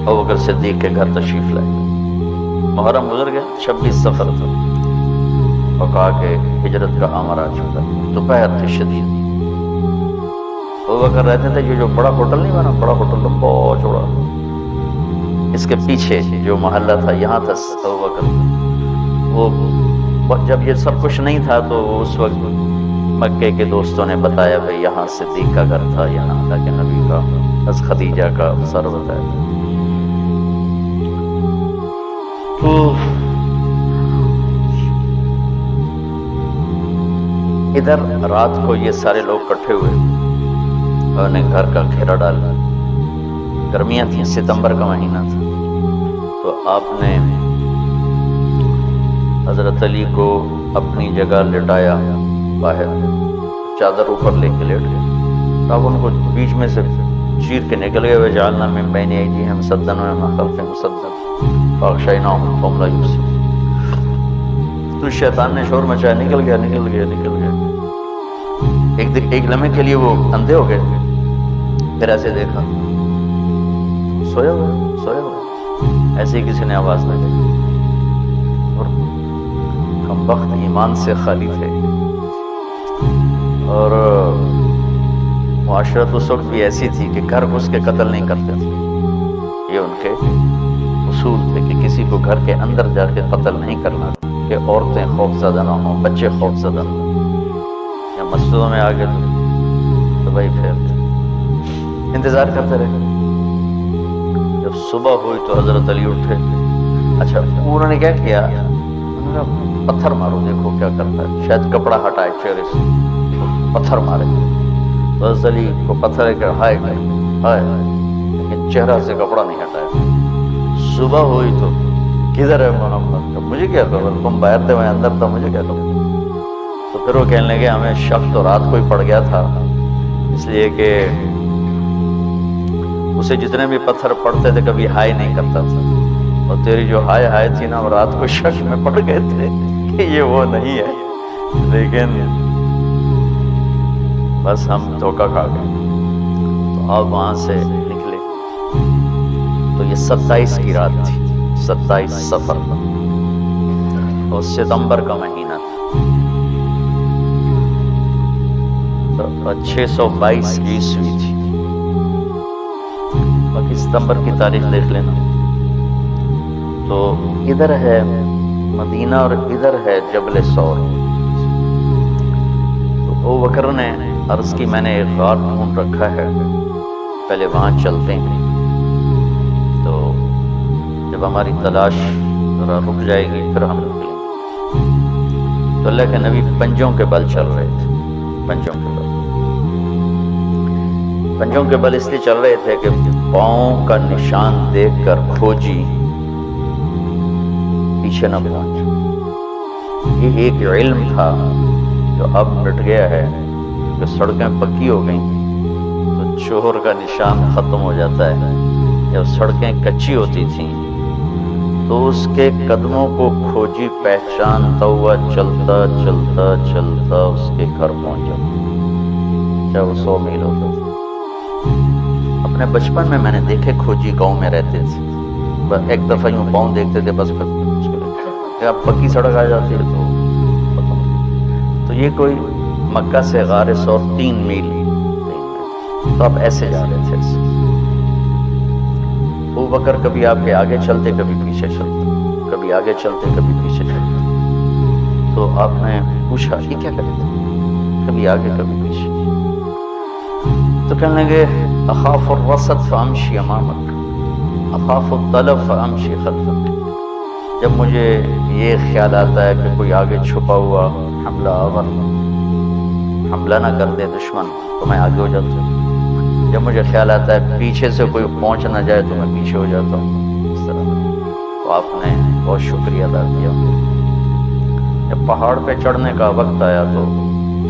ابوبکر صدیق کے گھر تشریف لائے. محرم گزر گیا، 26 سفر تھا اور کہا کہ ہجرت کا امر آ چکا. دوپہر تھی شدید. ابوبکر رہتے تھے جو بڑا ہوٹل نہیں بنا، بڑا ہوٹل لمبا چوڑا، اس کے پیچھے جو محلہ تھا یہاں تھا ابوبکر. وہ جب یہ سب کچھ نہیں تھا تو اس وقت مکے کے دوستوں نے بتایا بھائی یہاں صدیق کا گھر تھا، یہاں اللہ کے نبی کا از خدیجہ کا سر بتایا تھا. تو ادھر رات کو یہ سارے لوگ اکٹھے ہوئے اور نے گھر کا گھیرا ڈالا. گرمیاں تھیں، ستمبر کا مہینہ تھا. تو آپ نے حضرت علی کو اپنی جگہ لٹایا باہر، چادر اوپر لے کے لیٹ گئے. اب ان کو بیچ میں سے چیر کے نکل گئے. وجعلنا من بین ایدیہم سدا ومن خلفہم سدا فاغشیناہم فہم لا یبصرون. تو شیطان نے شور مچایا، نکل گیا نکل گیا نکل گیا. ایک لمحے کے لیے وہ اندھے ہو گئے. پھر ایسے دیکھا سویا ہوا سویا ہوا. ایسے ہی کسی نے آواز لگائی اور کمبخت ایمان سے خالی تھے. اور معاشرت اس وقت بھی ایسی تھی کہ گھر گھس کے قتل نہیں کرتے تھے. یہ ان کے اصول تھے کہ کسی کو گھر کے اندر جا کے قتل نہیں کرنا، کہ عورتیں خوف زدہ نہ ہوں، بچے خوف زدہ نہ ہوں. یا مسجدوں میں آگے تو بھائی پھر انتظار کرتے رہے. جب صبح ہوئی تو حضرت علی اٹھے. اچھا انہوں نے کیا کیا؟ انہوں نے پتھر مارو دیکھو کیا کرتا ہے، شاید کپڑا ہٹائے چہرے سے، پتھر مارے. تو حضرت علی کو پتھر کر ہائے ہائے، لیکن چہرہ سے کپڑا نہیں ہٹایا. صبح ہوئی تو کدھر ہے محمد؟ مجھے کیا خبر، تم باہر تھے میں اندر تھا، مجھے کیا خبر. تو پھر وہ کہنے لگے ہمیں شک تو رات کو ہی پڑ گیا تھا، اس لیے کہ اسے جتنے بھی پتھر پڑتے تھے کبھی ہائے نہیں کرتا تھا. اور تیری جو ہائے ہائے تھی نا، وہ رات کو شک میں پڑ گئے تھے کہ یہ وہ نہیں ہے. لیکن بس ہم دھوکہ کھا گئے. تو آپ وہاں سے نکلے تو یہ 27 کی رات تھی، 27 سفر تھا اور ستمبر کا مہینہ تھا. تو 622 عیسوی تھی. باقی ستمبر کی تاریخ دیکھ لینا. تو ادھر ہے مدینہ اور ادھر ہے جبل ثور. تو ابوبکر نے عرض کی میں نے ایک غار ڈھونڈ رکھا ہے، پہلے وہاں چلتے ہیں. تو جب ہماری تلاش ذرا رک جائے گی پھر ہم نکلیں گے. تو اللہ کے نبی پنجوں کے بل چل رہے تھے. پنجوں کے بل، پنجوں کے بل اس لیے چل رہے تھے کہ پاؤں کا نشان دیکھ کر کھوجی پیچھے نہ پہنچ. یہ ایک علم تھا جو اب مٹ گیا ہے کہ سڑکیں پکی ہو گئیں تو چور کا نشان ختم ہو جاتا ہے. جب سڑکیں کچی ہوتی تھیں تو اس کے قدموں کو کھوجی پہچانتا ہوا چلتا چلتا چلتا اس کے گھر پہنچا، چاہے وہ 100 میل ہوتا تھا. اپنے بچپن میں نے دیکھے کھوجی گاؤں میں رہتے تھے. بس ایک دفعہ یوں پاؤں دیکھتے تھے، بس اب پکی سڑک آ جاتی ہے تو ختم. تو یہ کوئی مکہ سے غار ثور 3 میل، تو اب ایسے جا رہے تھے. ابوبکر کبھی آپ کے آگے چلتے کبھی پیچھے چلتے، کبھی آگے چلتے کبھی پیچھے چلتے. تو آپ نے پوچھا یہ کیا کرتے؟ کبھی آگے کبھی پیچھے. تو کہنے لگے اخاف الرصد فامشی امامک، اخاف الطلب فامشی خلفک. جب مجھے یہ خیال آتا ہے کہ کوئی آگے چھپا ہوا حملہ آور حملہ نہ کر دے دشمن تو میں آگے ہو جاتا ہوں. جب مجھے خیال آتا ہے پیچھے سے کوئی پہنچ نہ جائے تو میں پیچھے ہو جاتا ہوں. اس طرح تو آپ نے بہت شکریہ ادا کیا. جب پہاڑ پہ چڑھنے کا وقت آیا تو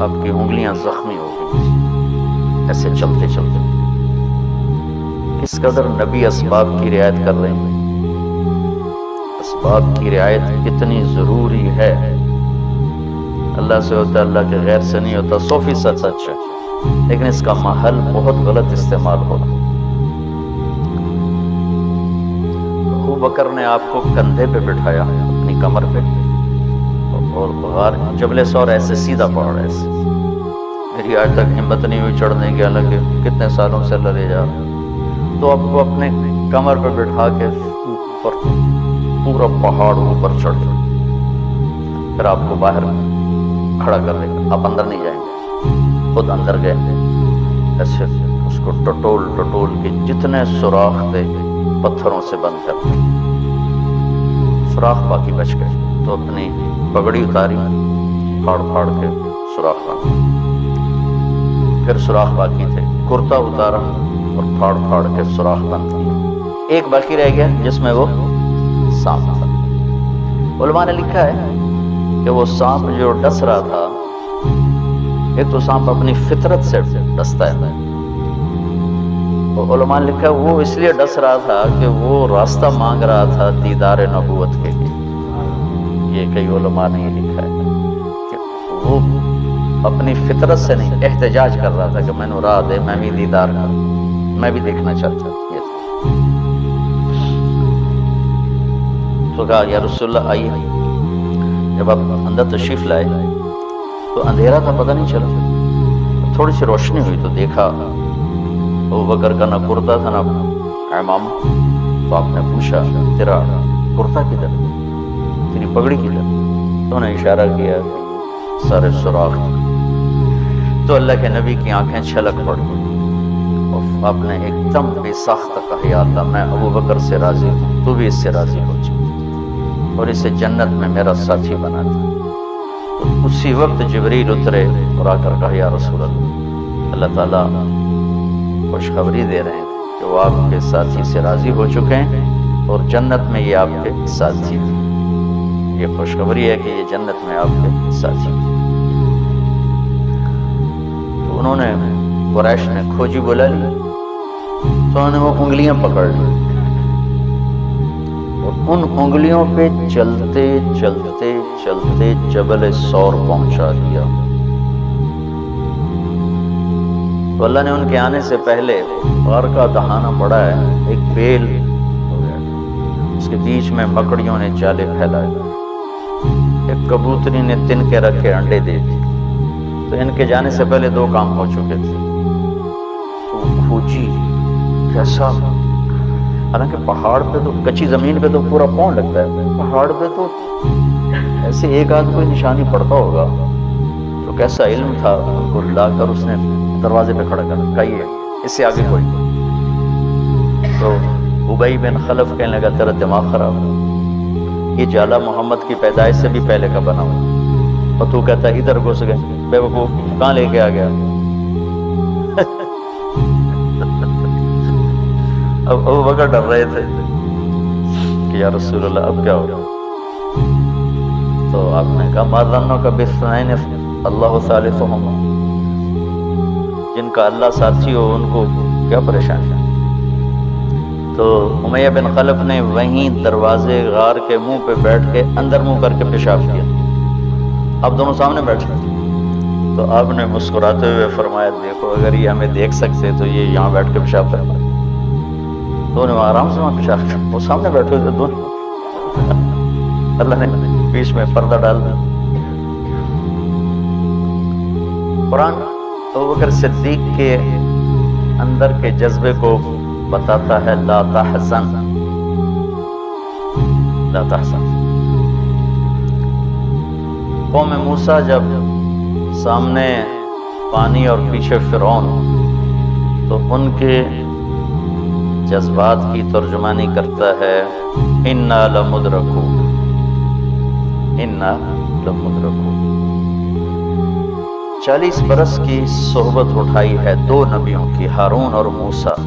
آپ کی انگلیاں زخمی ہو گئی ایسے چلتے چلتے. کس قدر نبی اسباب کی رعایت کر رہے ہیں. اسباب کی رعایت کتنی ضروری ہے. اللہ سے ہوتا ہے، اللہ کے غیر سے نہیں ہوتا. 100% سچ ہے، لیکن اس کا محل بہت غلط استعمال ہو رہا. بکر نے آپ کو کندھے پہ بٹھایا اپنی کمر پہ، اور غار جبل سور ایسے سیدھا پہاڑ ایسے، میری آج تک ہمت نہیں ہوئی چڑھنے کی، حالانکہ کتنے سالوں سے اللہ لے جا رہا، تو آپ کو اپنے کمر پہ بٹھا کے اوپر پورا پہاڑ اوپر چڑھ گیا، پھر آپ کو باہر کھڑا کر لے گا، آپ اندر نہیں جائیں گے، خود اندر گئے ایسے اس کو ٹٹول ٹٹول کے جتنے سوراخ تھے پتھروں سے بند کر دے، سوراخ باقی بچ گئے، تو اپنی پگڑی اتاری، پھاڑ پھاڑ کے سوراخ بند، پھر سوراخ باقی تھے، کرتا اتارا اور پھاڑ پھاڑ کے سوراخ بند کیا، ایک باقی رہ گیا جس میں وہ سانپ تھا۔ علماء نے لکھا ہے کہ وہ سانپ جو ڈس رہا تھا، ایک تو سانپ اپنی فطرت سے ڈستا ہے، علماء نے لکھا ہے وہ اس لیے ڈس رہا تھا کہ وہ راستہ مانگ رہا تھا دیدار نبوت کے لیے، یہ کئی علماء نے یہ لکھا ہے کہ وہ اپنی فطرت سے نہیں، احتجاج کر رہا تھا کہ میں نے راہ دے، میں بھی دیدار کروں، میں بھی دیکھنا چاہتا ہوں، یہ تھا۔ تو کہا یا رسول اللہ آئیے، جب آپ اندر تشریف لائے تو اندھیرا تھا، پتہ نہیں چلا، تھوڑی سی روشنی ہوئی تو دیکھا ابو بکر کا نہ کرتا تھا نہ عمامہ، تو آپ نے پوچھا تیرا کرتا کدھر، تیری پگڑی کدھر، تو انہوں نے اشارہ کیا کہ سارے سوراخ، تو اللہ کے نبی کی آنکھیں چھلک پڑ گئی، آپ نے ایک دم بے ساختہ کہا یا اللہ میں ابو بکر سے راضی ہوں، تو بھی اس سے راضی ہو جائے اور اسے جنت میں میرا ساتھی بنا دے۔ تو اسی وقت جبریل اترے اور آ کر کہا یا رسول اللہ، اللہ تعالیٰ خوشخبری دے رہے ہیں کہ وہ آپ کے ساتھی سے راضی ہو چکے ہیں اور جنت میں یہ آپ کے ساتھی ہیں، یہ خوشخبری ہے کہ یہ جنت میں آپ کے ساتھی ہیں۔ تو انہوں نے قریش نے کھوجی بلا لی، تو انہوں نے وہ انگلیاں پکڑ لی اور ان انگلیوں پہ چلتے چلتے چلتے جبل سور پہنچا دیا۔ تو اللہ نے ان کے آنے سے پہلے غار کا دہانہ بڑا ہے، ایک بیل ہو گیا، اس کے بیچ میں مکڑیوں نے جالے پھیلائے، ایک کبوتری نے تن کے رکھے انڈے دے دی، تو ان کے جانے سے پہلے دو کام ہو چکے تھے۔ تو کھوجی کیسا، حالانکہ پہاڑ پہ تو کچی زمین پہ تو پورا پاؤں لگتا ہے، پہاڑ پہ تو ایسے ایک آدھ کوئی نشانی پڑتا ہوگا، تو کیسا علم تھا، ان کو لا کر اس نے دروازے پہ کھڑا کر رکھا، یہ اس سے آگے کوئی۔ تو ابی بن خلف کہنے لگا تیرا دماغ خراب ہے، یہ جالا محمد کی پیدائش سے بھی پہلے کا بنا ہوا، اور تو کہتا ہے ادھر گھس گئے، بے وقوف کہاں لے کے آ گیا۔ اب ابو بکر ڈر رہے تھے کہ یا رسول اللہ اب کیا ہوگا، تو آپ نے کہا ما ظنک باثنین اللہ ثالثہما، جن کا اللہ ساتھی ہو ان کو کیا پریشانی ہے۔ تو امیہ بن خلف نے وہیں دروازے غار کے منہ پہ بیٹھ کے اندر منہ کر کے پیشاب کیا، اب دونوں سامنے بیٹھے، تو آپ نے مسکراتے ہوئے فرمایا دیکھو اگر یہ ہمیں دیکھ سکتے تو یہ یہاں بیٹھ کے پیشاب کرتے، تو انہوں نے آرام سے وہاں پیشاب کیا، وہ سامنے بیٹھے ہوئے دونوں، اللہ نے بیچ میں پردہ ڈال دیا۔ قرآن ابوبکر صدیق کے اندر کے جذبے کو بتاتا ہے، لا تحزن لا تحزن۔ قوم موسیٰ جب سامنے پانی اور پیچھے فرعون، تو ان کے جذبات کی ترجمانی کرتا ہے انا لمدرکون، انا لمدرکون۔ 40 برس کی صحبت اٹھائی ہے دو نبیوں کی، ہارون اور موسیٰ،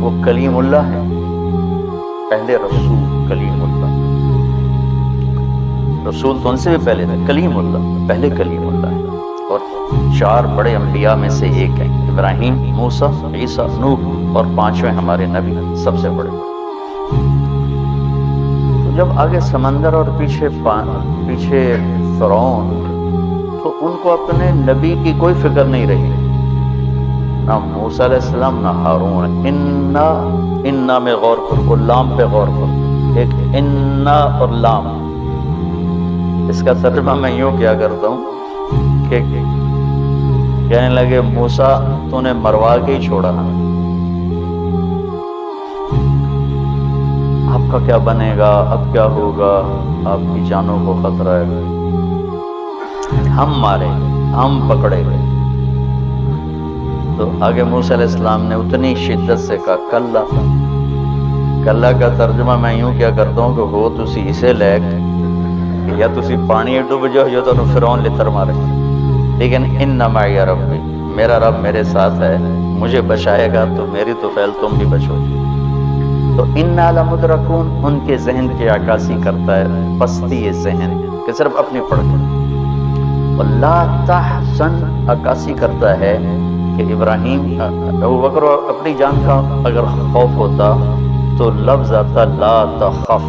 وہ کلیم اللہ ہے، پہلے رسول کلیم اللہ، رسول تو ان سے بھی پہلے تھے، کلیم اللہ پہلے کلیم اللہ ہے، اور 4 بڑے انبیاء میں سے ایک ہیں، ابراہیم، موسیٰ، عیسیٰ، نوح، اور 5ویں ہمارے نبی سب سے بڑے۔ تو جب آگے سمندر اور پیچھے فرعون، تو ان کو اپنے نبی کی کوئی فکر نہیں رہی، نہ موسیٰ علیہ السلام نہ ہارون. انا میں غور کرو، لام پہ غور کرو. ایک انا اور لام، اس کا ترجمہ میں یوں کیا کرتا ہوں کہ کہنے لگے موسیٰ تو نے مروا کے ہی چھوڑا، آپ کا کیا بنے گا، اب کیا ہوگا، آپ کی جانوں کو خطرہ ہے، ہم مارے ہم پکڑے گئے. تو آگے موسیٰ علیہ السلام نے اتنی شدت سے کہا کلا. کلا کا ترجمہ میں یوں کیا کرتا ہوں کہ ہو تسی اسے لے کہ یا تسی پانی ڈوب جاؤ یا تو فرعون لتر مارے، لیکن ان معی ربی، میرا رب میرے ساتھ ہے، مجھے بچائے گا تو میری تو فعل تم بھی بچو. تو انا لمدرکون ان کے ذہن کی عکاسی کرتا ہے، پستی ذہن کہ صرف اپنی پڑھ کر. لا تحزن عکاسی کرتا ہے کہ ابراہیم ابو بکر اپنی جان کا اگر خوف ہوتا تو لفظ آتا لا تخف.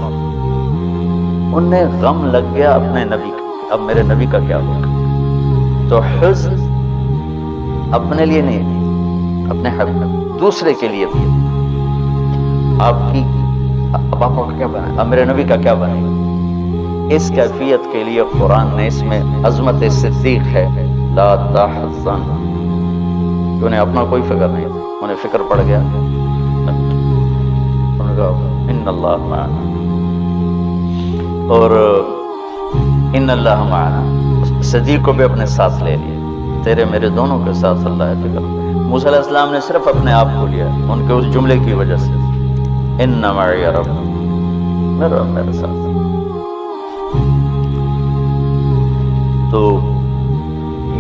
انہیں غم لگ گیا اپنے نبی کا، اب میرے نبی کا کیا ہوگا. تو حزن اپنے لیے نہیں، اپنے حق دوسرے کے لیے بھی. آپ کی اب آپ کا کیا بنے، اب میرے نبی کا کیا بنے گا. اس کیفیت کے لیے قرآن نے اس میں عظمت صدیق ہے. لا تحزن، انہیں اپنا کوئی فکر نہیں تھا، انہیں فکر پڑ گیا انہوں نے کہا ان اللہ معنا، اور ان اللہ معنا صدیق کو بھی اپنے ساتھ لے لیا، تیرے میرے دونوں کے ساتھ اللہ ہے فکر. موسیٰ علیہ السلام نے صرف اپنے آپ کو لیا ان کے اس جملے کی وجہ سے، ان معی رب، میرا رب میرے ساتھ. تو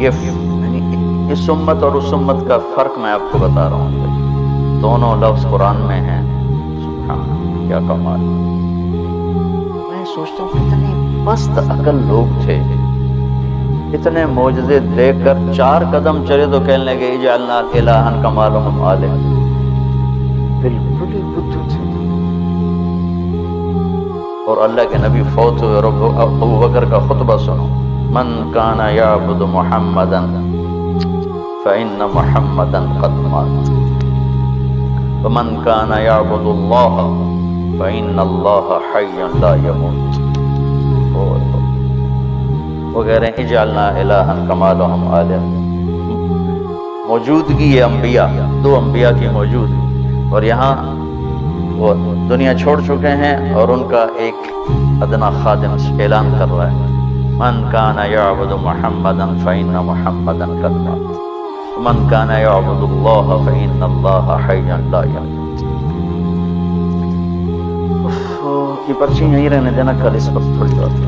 یہ اس امت اور اس امت کا فرق میں آپ کو بتا رہا ہوں. دونوں لفظ قرآن میں ہیں. سبحان، کیا کمال. میں سوچتا ہوں کتنے مست عقل لوگ تھے، اتنے معجزے دیکھ کر 4 قدم چلے تو کہنے لگے اجعلنا الہا کما لہم آلہہ. بالکل ہی بدھو تھے. اور اللہ کے نبی فوت ہوئے. ابو بکر کا خطبہ سنو، من کان یعبد محمدا فإن محمدا قد مات ومن كان يعبد الله فإن الله حي لا يموت. وہ کہہ رہے ہیں اجعلنا الہا کما لہم آلہہ. موجودگی ہے انبیاء، 2 انبیاء کی موجودگی، اور یہاں وہ دنیا چھوڑ چکے ہیں اور ان کا ایک ادنا خادم اعلان کر رہا ہے من کان یعبد محمدا فإن محمدا قد مات من کان یعبد اللہ فإن اللہ حی لا یموت. یہ پرچی یہیں رہنے دینا، کل اس پر تھوڑی بات